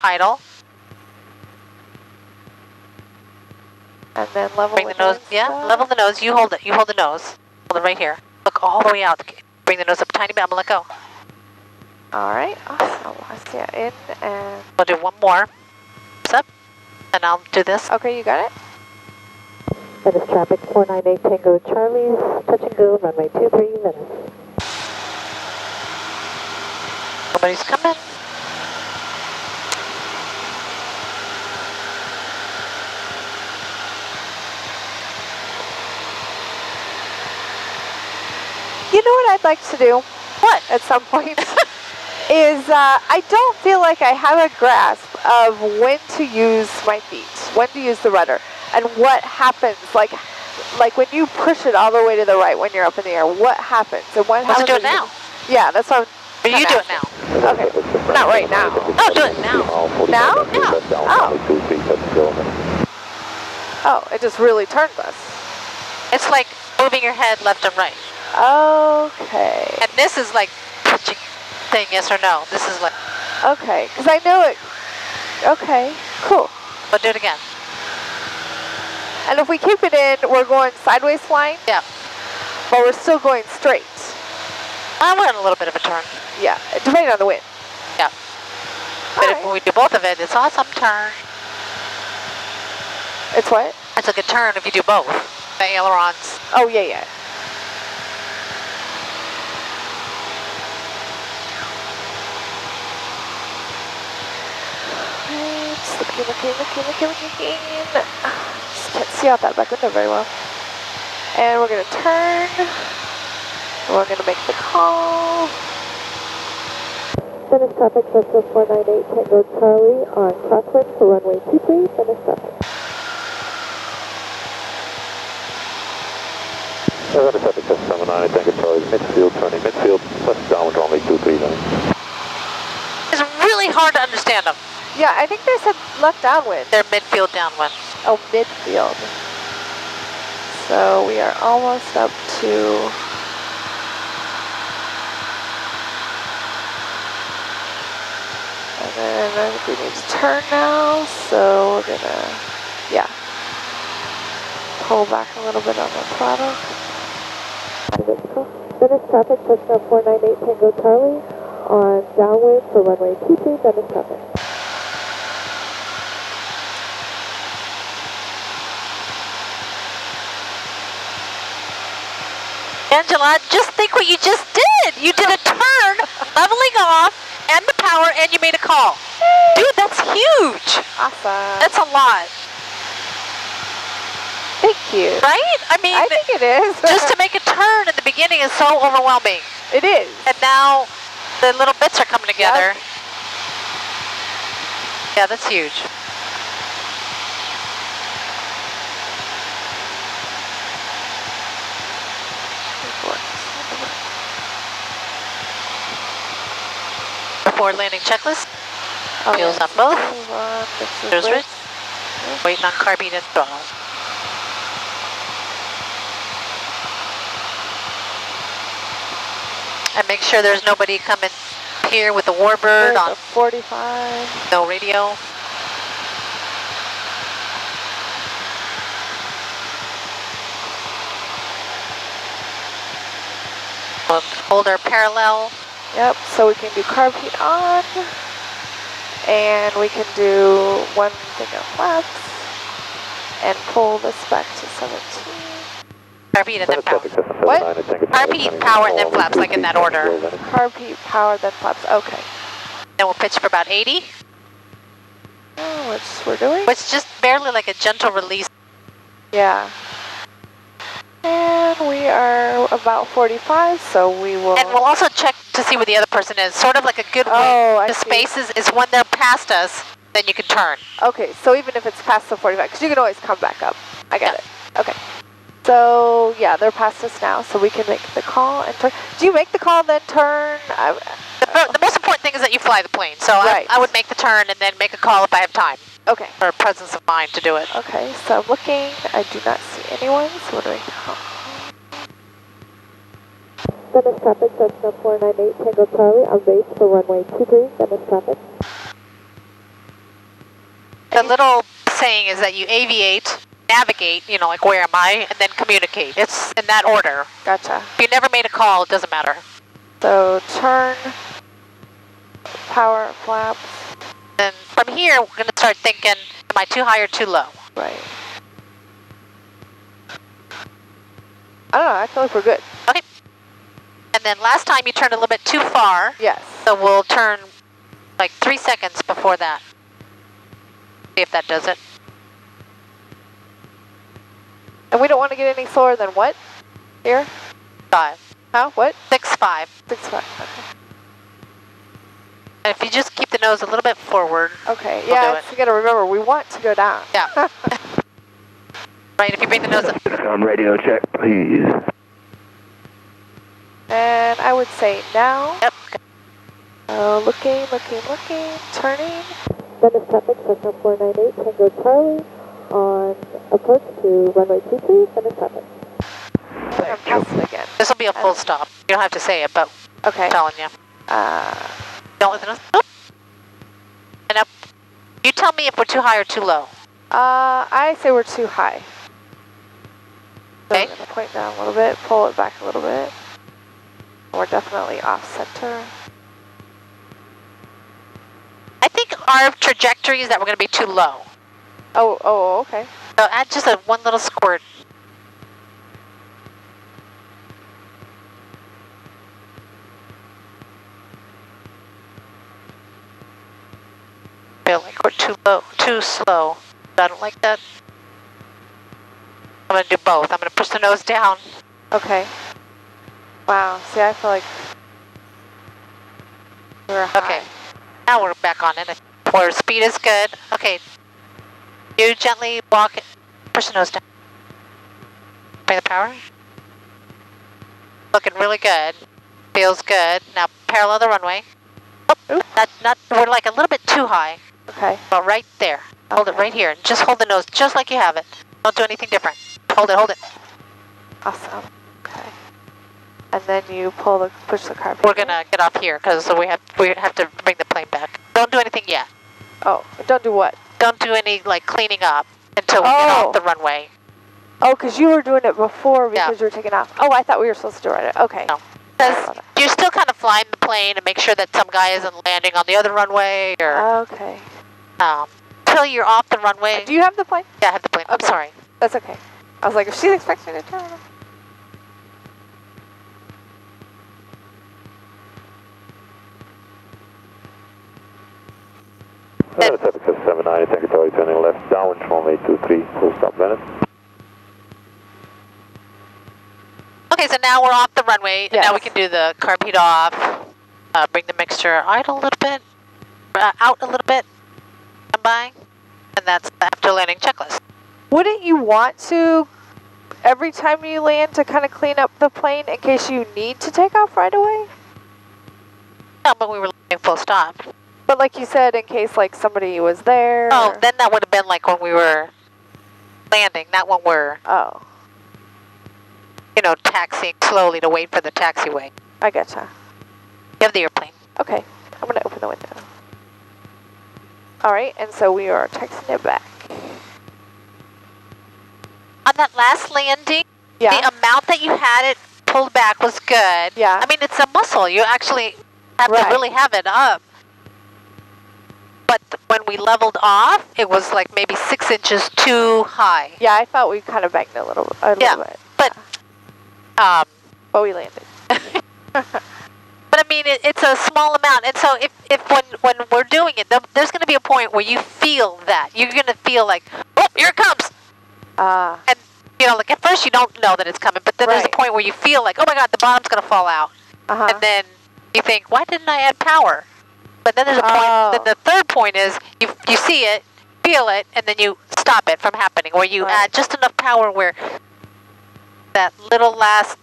idle. And then level Bring the nose, yeah, level the nose. You hold it. You hold the nose. Hold it right here. Look all the way out. Bring the nose up a tiny bit. I'm gonna let go. All right, awesome. I see it in and... We'll do one more. Up, and I'll do this. Okay, you got it? Venice traffic 498 Tango Charlie, touch and go, runway 23 Venice. Nobody's coming. You know what I'd like to do? What? At some point is I don't feel like I have a grasp of when to use my feet, when to use the rudder, and what happens, like when you push it all the way to the right when you're up in the air, what happens? And what happens? Let's do it now. Yeah, that's what I'm You do it now. Okay, not right now. Oh, do it now. Now? Yeah. Oh, it just really turned us. It's like moving your head left and right. Okay. And this is like pitching thing, yes or no. This is like... Okay, because I know it. Okay, cool. But do it again. And if we keep it in, we're going sideways flying? Yeah. But we're still going straight? We're in a little bit of a turn. Yeah, depending on the wind. Yeah. But if we do both of it, it's awesome turn. It's what? It's like a turn if you do both. The ailerons. Oh, yeah, yeah. Looking. Just can't see out that back window very well. And we're going to turn. We're going to make the call. Venice traffic, Cessna 498 Tango Charlie on crosswind for runway 23, Venice traffic. Venice traffic, Cessna 498 Tango Charlie, midfield, turning midfield, plus downwind runway 23 Venice. It's really hard to understand them. Yeah, I think they said left downwind. They're midfield downwind. Oh, midfield. So we are almost up to... And then I think we need to turn now, so we're gonna, yeah, pull back a little bit on the throttle. Venice traffic, Cessna 498 Tango Charlie on downwind for runway 23, Venice traffic. Angela, just think what you just did. You did a turn, leveling off, and the power, and you made a call. Dude, that's huge. Awesome. That's a lot. Thank you. Right? I mean, I think it is. just to make a turn at the beginning is so overwhelming. It is. And now the little bits are coming together. Yep. Yeah, that's huge. Before landing checklist. Wheels on both. There's Rich. Waiting on carbine and throttle. And make sure there's nobody coming here with the warbird on 45. no radio. We'll hold our parallel. Yep, so we can do carb heat on. And we can do one thing of flaps. And pull this back to 17. Carb heat and then power. What? Carb heat, power, and then flaps, like in that order. Carb heat, power, then flaps. Okay. Then we'll pitch for about 80. Oh, which we're doing? It's just barely like a gentle release. Yeah. And we are about 45, so we will... And we'll also check to see where the other person is. Sort of like a good way to spaces is when they're past us, then you can turn. Okay, so even if it's past the 45, because you can always come back up. I get it. Okay. So, yeah, they're past us now, so we can make the call and turn. Do you make the call and then turn? The most important thing is that you fly the plane. So right. I would make the turn and then make a call if I have time. Okay. Or presence of mind to do it. Okay, so I'm looking. I do not see anyone, so what do I call? Venice traffic, Cessna 498 Tango Charlie on base for runway 23, Venice traffic. The little saying is that you aviate, navigate, you know, like where am I, and then communicate. It's in that order. Gotcha. If you never made a call, it doesn't matter. So turn, power, flaps. Then from here, we're going to start thinking, am I too high or too low? Right. I don't know, I feel like we're good. Okay. And then last time you turned a little bit too far. Yes. So we'll turn like 3 seconds before that. See if that does it. And we don't want to get any slower than what? Here? 5. Huh? What? 6.5. 6.5. Okay. And if you just keep the nose a little bit forward. Okay. We'll Yeah, do it. you got to remember, we want to go down. Yeah. Right, if you bring the nose up. On radio check, please. And I would say now. Yep. Looking, turning. Venice traffic, Cessna 498, Tango Charlie, on approach to runway 23, Venice traffic. I'm passing again. This will be a full stop. You don't have to say it, but Okay. I'm telling you. Don't let the nose. Oh. And up. You tell me if we're too high or too low. I say we're too high. So Okay. I'm going to point down a little bit, pull it back a little bit. We're definitely off center. I think our trajectory is that we're going to be too low. Oh, okay. So add just one little squirt. Feel like we're too low, too slow. I don't like that. I'm going to do both. I'm going to push the nose down. Okay. Wow. See, I feel like we're high. Okay. Now we're back on it. Our speed is good. Okay. You gently walk it. Push the nose down. Bring the power. Looking really good. Feels good. Now parallel the runway. Oh, not. We're like a little bit too high. Okay. But right there. Hold it right here. Just hold the nose just like you have it. Don't do anything different. Hold it. Awesome. Okay. And then you push the car. We're gonna get off here because we have to bring the plane back. Don't do anything yet. Oh, don't do what? Don't do any like cleaning up until we get off the runway. Oh, because you were doing it before because Yeah. you were taking off. Oh, I thought we were supposed to do it. Okay. No. Because you're still kind of flying the plane to make sure that some guy isn't landing on the other runway or Okay. until you're off the runway. Do you have the plane? Yeah, I have the plane. I'm Okay. sorry. That's okay. I was like, if she's expecting to turn. Venice traffic, 790, Tango Charlie, turning left, downwind, runway 23, full stop, Venice. Okay, so now we're off the runway. Yes. Now we can do the carb heat off. Bring the mixture idle a little bit, out a little bit, come by, and that's the after landing checklist. Wouldn't you want to, every time you land, to kind of clean up the plane in case you need to take off right away? No, but we were landing full stop. But like you said, in case like somebody was there. Oh, or- then that would have been like when we were landing, not when we're, Oh, taxiing slowly to wait for the taxiway. I getcha. You have the airplane. Okay, I'm gonna open the window. All right, and so we are texting it back. On that last landing, Yeah. the amount that you had it pulled back was good. Yeah. I mean, it's a muscle. You actually have Right. to really have it up. But when we leveled off, it was like maybe 6 inches too high. Yeah, I thought we kind of banked a little bit. But, But we landed. but I mean, it's a small amount. And so if when we're doing it, there's going to be a point where you feel that. You're going to feel like, oh, here it comes. And, like at first you don't know that it's coming, but then there's a Right. point where you feel like, oh my God, the bottom's going to fall out. Uh-huh. And then you think, why didn't I add power? But then there's a point, then the third point is you see it, feel it, and then you stop it from happening, where you add just enough power where that little last,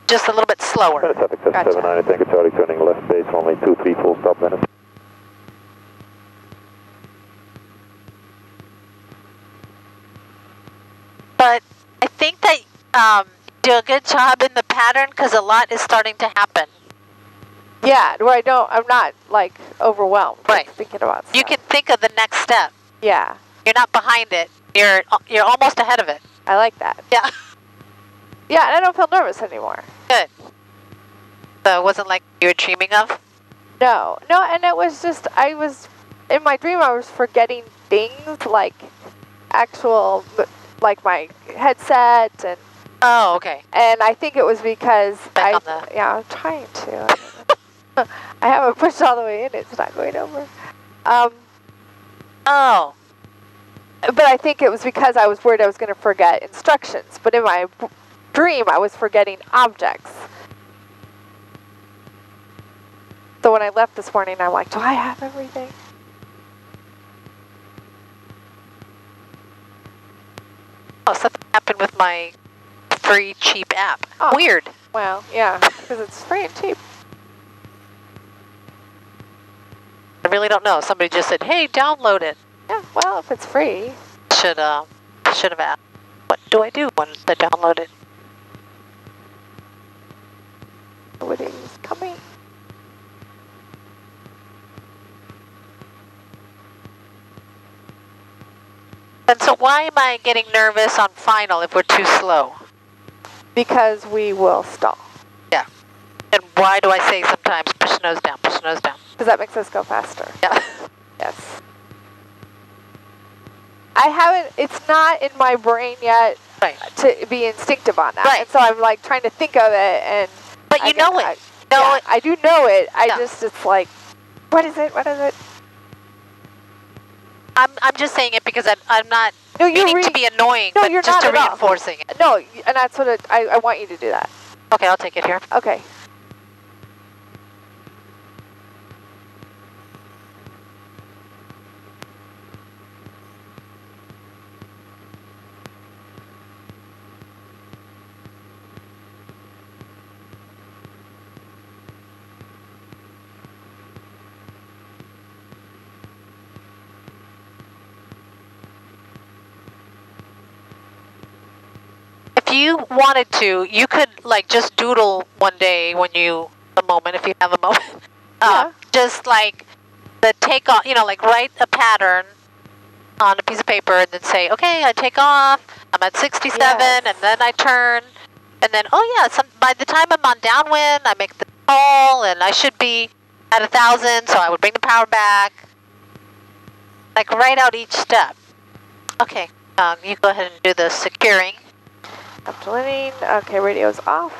just a little bit slower. Venice traffic, Gotcha. 790, Tango Charlie, turning left base, runway 23, full stop, Venice. But I think that you do a good job in the pattern because a lot is starting to happen. Yeah, where I'm not like overwhelmed. Right. Thinking about stuff. You can think of the next step. Yeah. You're not behind it. You're almost ahead of it. I like that. Yeah. Yeah, and I don't feel nervous anymore. Good. So it wasn't like you were dreaming of? No, and it was just, in my dream I was forgetting things like actual, like my headset and... Oh, okay. And I think it was because yeah, I'm trying to. I haven't pushed all the way in, it's not going over. Oh. But I think it was because I was worried I was going to forget instructions. But in my dream, I was forgetting objects. So when I left this morning, I'm like, do I have everything? Oh, something happened with my free cheap app. Oh. Weird. Well, yeah, because it's free and cheap. I really don't know. Somebody just said, hey, download it. Yeah, well, if it's free. Should have asked, what do I do when I download it? Nobody's coming. And so why am I getting nervous on final if we're too slow? Because we will stall. Yeah. And why do I say sometimes push nose down, push nose down? Because that makes us go faster. Yeah. Yes. I haven't, it's not in my brain yet to be instinctive on that. Right. And so I'm like trying to think of it and... But you know it. I do know it. Yeah. It's like, what is it? What is it? I'm just saying it because I'm not No, meaning to be annoying, no, but you're just not to at all. reinforcing it. No, and that's what I want you to do that. Okay, I'll take it here. Okay. If you wanted to, you could like just doodle one day when a moment, if you have a moment. Yeah. Just like the takeoff, like write a pattern on a piece of paper and then say, okay, I take off, I'm at 67, Yes. and then I turn, and then, oh yeah, by the time I'm on downwind, I make the call, and I should be at 1,000, so I would bring the power back. Like write out each step. Okay, you go ahead and do the securing. Up to landing. Okay, radio's off.